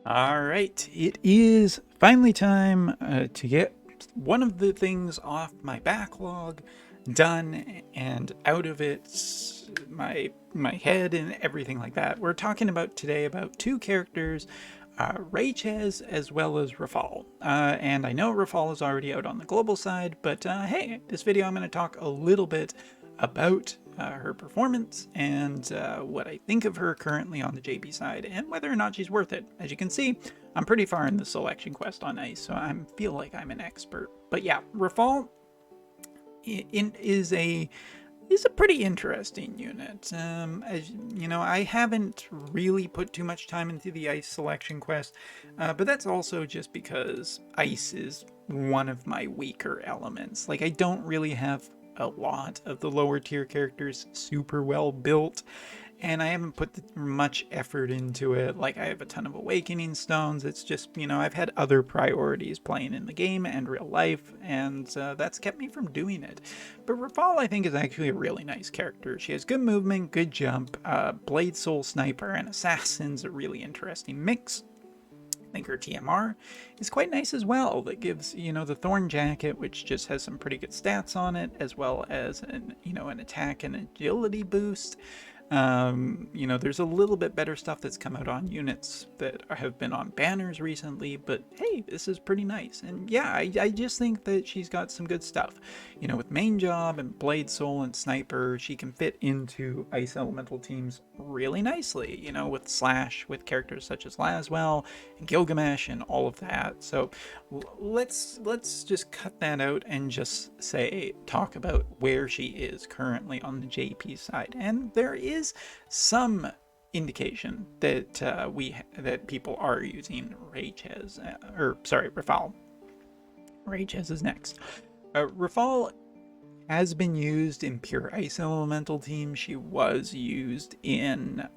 All right, it is finally time to get one of the things off my backlog done and out of it, my head and everything like that. We're talking about today about two characters, Rayches as well as Rafal. And I know Rafal is already out on the global side, but hey, this video I'm going to talk a little bit about her performance and what I think of her currently on the JP side and whether or not she's worth it. As you can see, I'm pretty far in the selection quest on ice, so I feel like I'm an expert. But yeah, Rafal is a pretty interesting unit. As you know, I haven't really put too much time into the ice selection quest, but that's also just because ice is one of my weaker elements. Like, I don't really have a lot of the lower tier characters super well built, and I haven't put much effort into it. Like, I have a ton of awakening stones. It's just, I've had other priorities playing in the game and real life, and that's kept me from doing it. But Rafal, I think, is actually a really nice character. She has good movement, good jump, blade soul sniper, and assassin's a really interesting mix. I think her TMR is quite nice as well. That gives, the Thorn Jacket, which just has some pretty good stats on it, as well as an attack and agility boost. There's a little bit better stuff that's come out on units that have been on banners recently, but hey, this is pretty nice. And yeah, I just think that she's got some good stuff. With main job and blade soul and sniper, she can fit into ice elemental teams really nicely, with slash, with characters such as Laswell and Gilgamesh and all of that. So let's just cut that out and just talk about where she is currently on the JP side. And there is some indication that that people are using Rayches, Rafal. Rayches is next. Rafal has been used in pure ice elemental teams. She was used in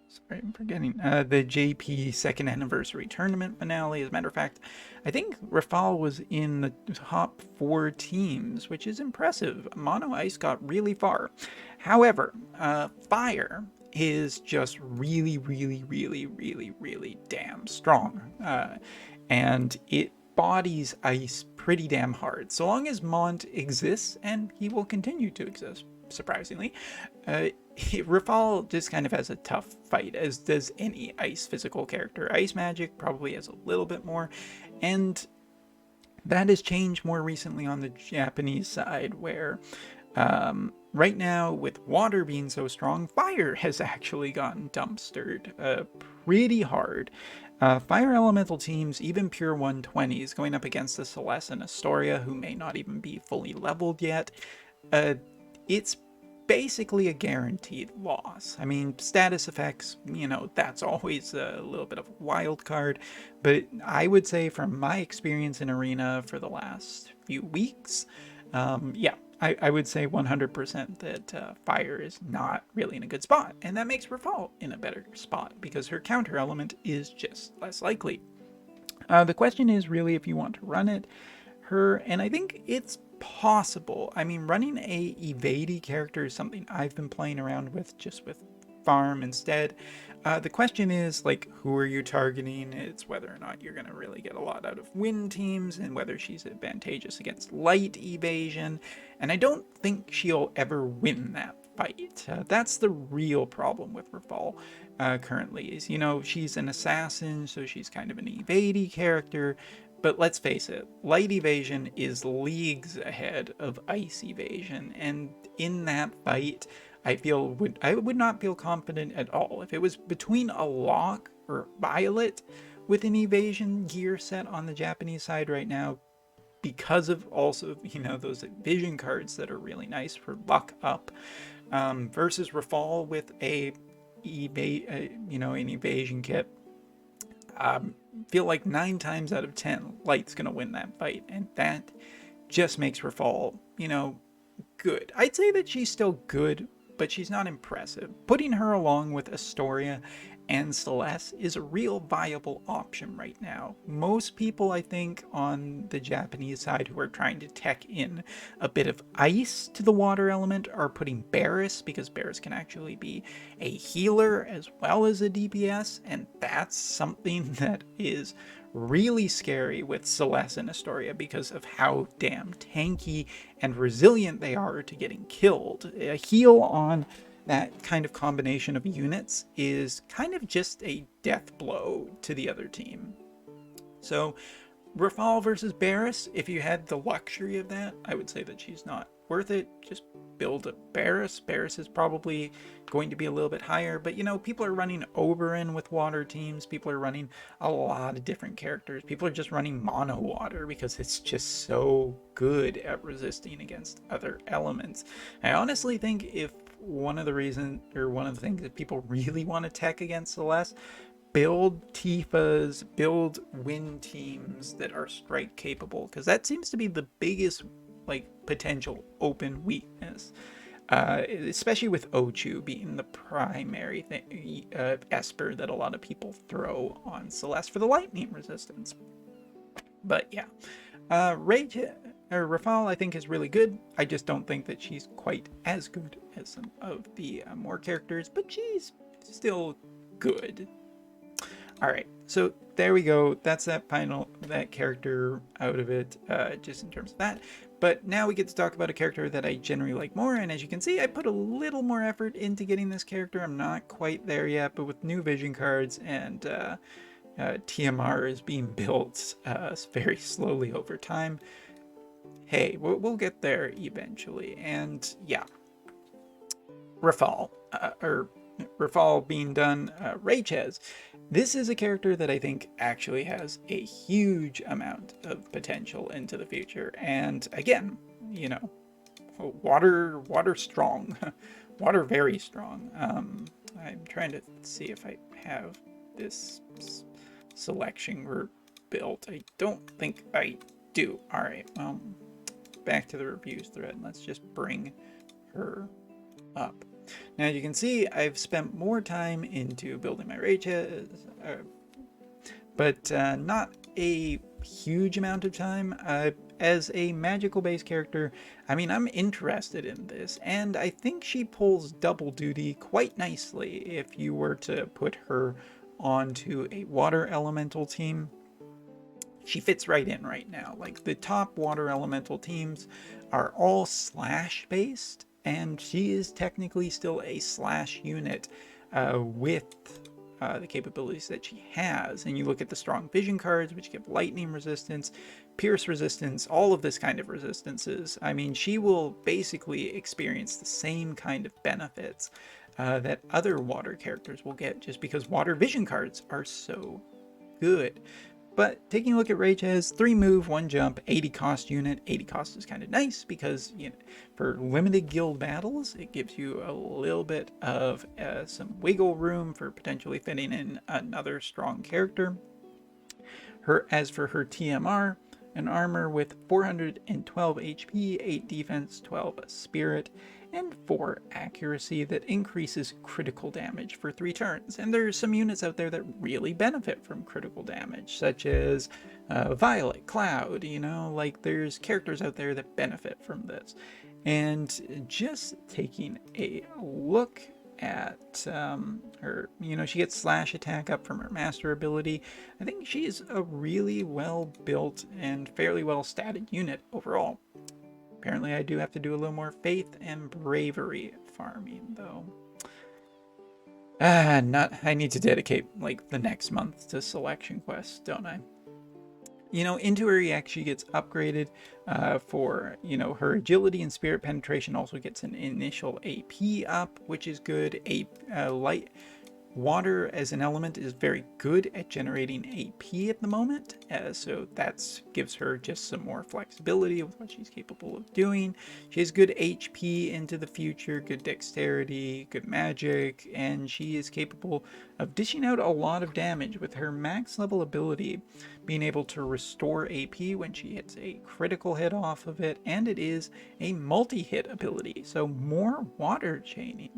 sorry, I'm forgetting, the JP second anniversary tournament finale. As a matter of fact, I think Rafal was in the top 4 teams, which is impressive. Mono Ice got really far. However, Fire is just really, really, really, really, really damn strong. And it bodies ice pretty damn hard. So long as Mont exists, and he will continue to exist, surprisingly, Rafal just kind of has a tough fight, as does any ice physical character. Ice Magic probably has a little bit more, and that has changed more recently on the Japanese side, where right now, with water being so strong, fire has actually gotten dumpstered pretty hard. Fire elemental teams, even pure 120s, going up against the Celeste and Astoria, who may not even be fully leveled yet, it's basically a guaranteed loss. I mean, status effects, that's always a little bit of a wild card, but I would say from my experience in Arena for the last few weeks, yeah, I would say 100% that Fire is not really in a good spot, and that makes Rafal in a better spot because her counter element is just less likely. The question is really if you want to run it, and I think it's possible. I mean, running a evadey character is something I've been playing around with, just with farm instead. The question is, like, who are you targeting? It's whether or not you're going to really get a lot out of win teams, and whether she's advantageous against light evasion. And I don't think she'll ever win that fight. That's the real problem with Rafal currently, is, she's an assassin, so she's kind of an evadey character. But let's face it, light evasion is leagues ahead of ice evasion, and in that fight, I would not feel confident at all. If it was between a Locke or Violet with an evasion gear set on the Japanese side right now, because of also, those vision cards that are really nice for luck up, versus Rafal with an evasion kit, feel like 9 times out of 10, Light's gonna win that fight, and that just makes Rafal, good. I'd say that she's still good but she's not impressive. Putting her along with Astoria and Celeste is a real viable option right now. Most people, I think, on the Japanese side who are trying to tech in a bit of ice to the water element are putting Barris, because Barris can actually be a healer as well as a DPS, and that's something that is really scary with Celeste and Astoria because of how damn tanky and resilient they are to getting killed. A heal on that kind of combination of units is kind of just a death blow to the other team. So Rafal versus Barris, if you had the luxury of that, I would say that she's not worth it. Just build a Barris. Barris is probably going to be a little bit higher, but you know, people are running Oberyn with water teams. People are running a lot of different characters. People are just running mono water because it's just so good at resisting against other elements. I honestly think if one of the things that people really want to tech against Celeste, build Tifas, build win teams that are strike capable, because that seems to be the biggest like potential open weakness, especially with Ochu being the primary thing, Esper that a lot of people throw on Celeste for the lightning resistance. But yeah, Rafale I think is really good. I just don't think that she's quite as good as some of the more characters, but she's still good. All right, so there we go. That's that character out of it, just in terms of that. But now we get to talk about a character that I generally like more, and as you can see, I put a little more effort into getting this character. I'm not quite there yet, but with new vision cards and TMR is being built very slowly over time. Hey, we'll get there eventually. And yeah, Rafale, Rafale being done, Rayches. This is a character that I think actually has a huge amount of potential into the future. And again, you know, water strong, water very strong. I'm trying to see if I have this selection group built. I don't think I do. All right, well, back to the reviews thread. Let's just bring her up. Now you can see I've spent more time into building my Rayches, but not a huge amount of time. As a magical based character, I mean, I'm interested in this, and I think she pulls double duty quite nicely if you were to put her onto a water elemental team. She fits right in right now. Like, the top water elemental teams are all slash based, and she is technically still a slash unit with the capabilities that she has. And you look at the strong vision cards, which give lightning resistance, pierce resistance, all of this kind of resistances. I mean, she will basically experience the same kind of benefits that other water characters will get, just because water vision cards are so good. But taking a look at Rayches, 3 move, 1 jump, 80 cost unit. 80 cost is kind of nice because, you know, for limited guild battles, it gives you a little bit of some wiggle room for potentially fitting in another strong character. As for her TMR, an armor with 412 HP, 8 defense, 12 spirit, and 4 accuracy that increases critical damage for 3 turns. And there's some units out there that really benefit from critical damage, such as Violet, Cloud, you know, like there's characters out there that benefit from this. And just taking a look at her, you know, she gets slash attack up from her master ability. I think she's a really well built and fairly well statted unit overall. Apparently I do have to do a little more faith and bravery farming though. I need to dedicate like the next month to selection quests, don't I? You know, into her EX she gets upgraded for, you know, her agility and spirit penetration also gets an initial AP up, which is good. Water as an element is very good at generating AP at the moment, so that gives her just some more flexibility with what she's capable of doing. She has good HP into the future, good dexterity, good magic, and she is capable of dishing out a lot of damage with her max level ability, being able to restore AP when she hits a critical hit off of it, and it is a multi-hit ability, so more water chaining.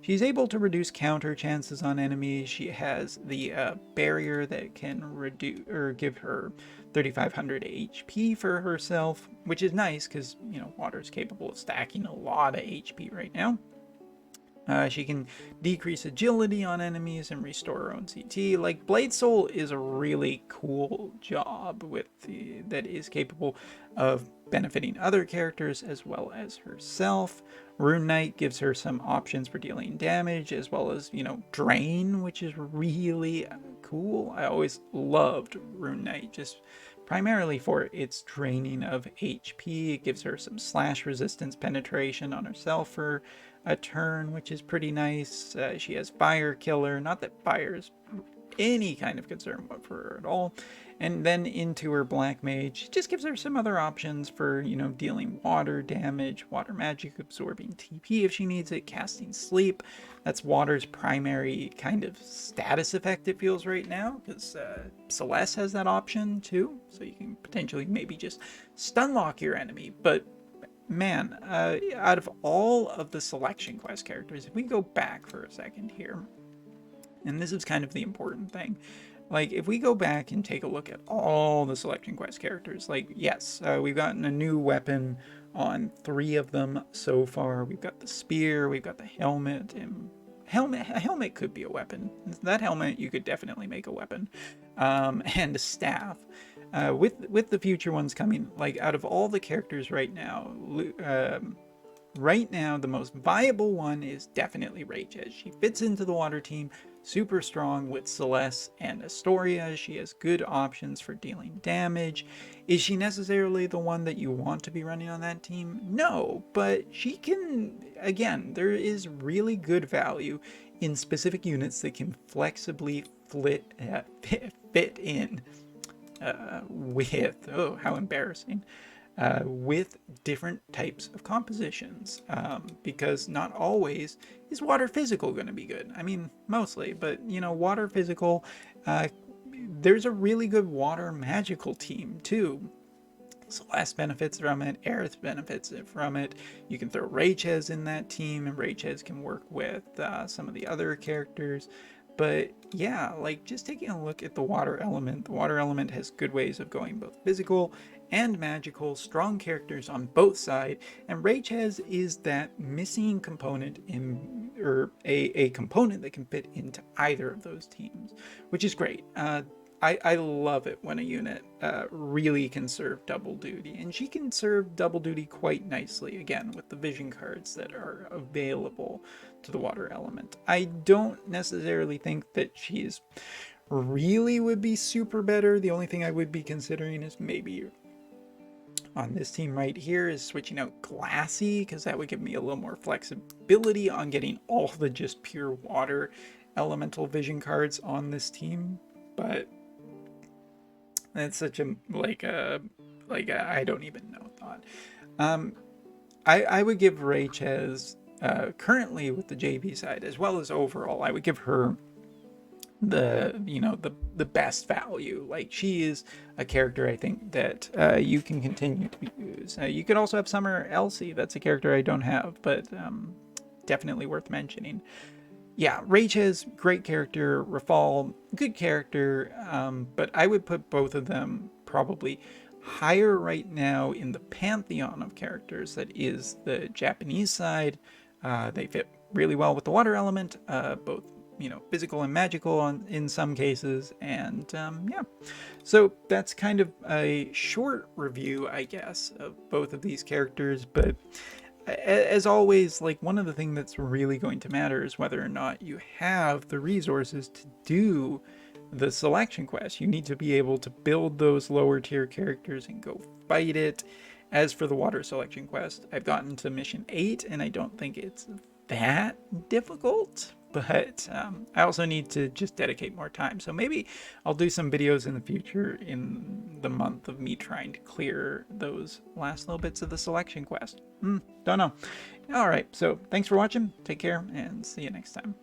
She's able to reduce counter chances on enemies. She has the barrier that can reduce or give her 3,500 HP for herself, which is nice because, you know, water is capable of stacking a lot of HP right now. She can decrease agility on enemies and restore her own CT. Like, Blade Soul is a really cool job that is capable of benefiting other characters as well as herself. Rune Knight gives her some options for dealing damage as well as, you know, drain, which is really cool. I always loved Rune Knight just primarily for its draining of HP. It gives her some slash resistance penetration on herself for a turn, which is pretty nice. She has Fire Killer, not that fire is any kind of concern for her at all. And then into her Black Mage, just gives her some other options for, you know, dealing water damage, water magic, absorbing TP if she needs it, casting Sleep. That's water's primary kind of status effect, it feels right now, because Celeste has that option too, so you can potentially maybe just stun lock your enemy. But man, out of all of the selection quest characters, if we go back for a second here, and this is kind of the important thing, like, if we go back and take a look at all the selection quest characters, like, yes, we've gotten a new weapon on 3 of them so far. We've got the spear, we've got the helmet, and a helmet could be a weapon. That helmet, you could definitely make a weapon, and a staff. With the future ones coming, like, out of all the characters right now, the most viable one is definitely Rayches. She fits into the water team, super strong with Celeste and Astoria. She has good options for dealing damage. Is she necessarily the one that you want to be running on that team? No, but she can, again, there is really good value in specific units that can flexibly fit in with, oh, how embarrassing, with different types of compositions, because not always is water physical going to be good. I mean, mostly, but, you know, water physical, there's a really good water magical team too. Celeste benefits from it, Aerith benefits from it. You can throw Rayches in that team, and Rayches can work with some of the other characters. But yeah, like, just taking a look at the water element has good ways of going both physical and magical, strong characters on both sides, and Rayches is that missing component or a component that can fit into either of those teams, which is great. I love it when a unit really can serve double duty, and she can serve double duty quite nicely, again, with the vision cards that are available to the water element. I don't necessarily think that she's really would be super better. The only thing I would be considering is maybe on this team right here is switching out Glassy, because that would give me a little more flexibility on getting all the just pure water elemental vision cards on this team. But that's such a I don't even know thought. I would give Rayches currently with the JP side, as well as overall, I would give her the best value. Like, she is a character I think that you can continue to use. You could also have Summer Elsie. That's a character I don't have, but definitely worth mentioning. Yeah, Rayches, great character. Rafal, good character. But I would put both of them probably higher right now in the pantheon of characters that is the Japanese side. They fit really well with the water element, both, you know, physical and magical in some cases. And yeah, so that's kind of a short review, I guess, of both of these characters. But as always, like, one of the things that's really going to matter is whether or not you have the resources to do the selection quest. You need to be able to build those lower tier characters and go fight it. As for the water selection quest, I've gotten to mission 8 and I don't think it's that difficult, but I also need to just dedicate more time. So maybe I'll do some videos in the future in the month of me trying to clear those last little bits of the selection quest. Don't know. All right, so thanks for watching. Take care and see you next time.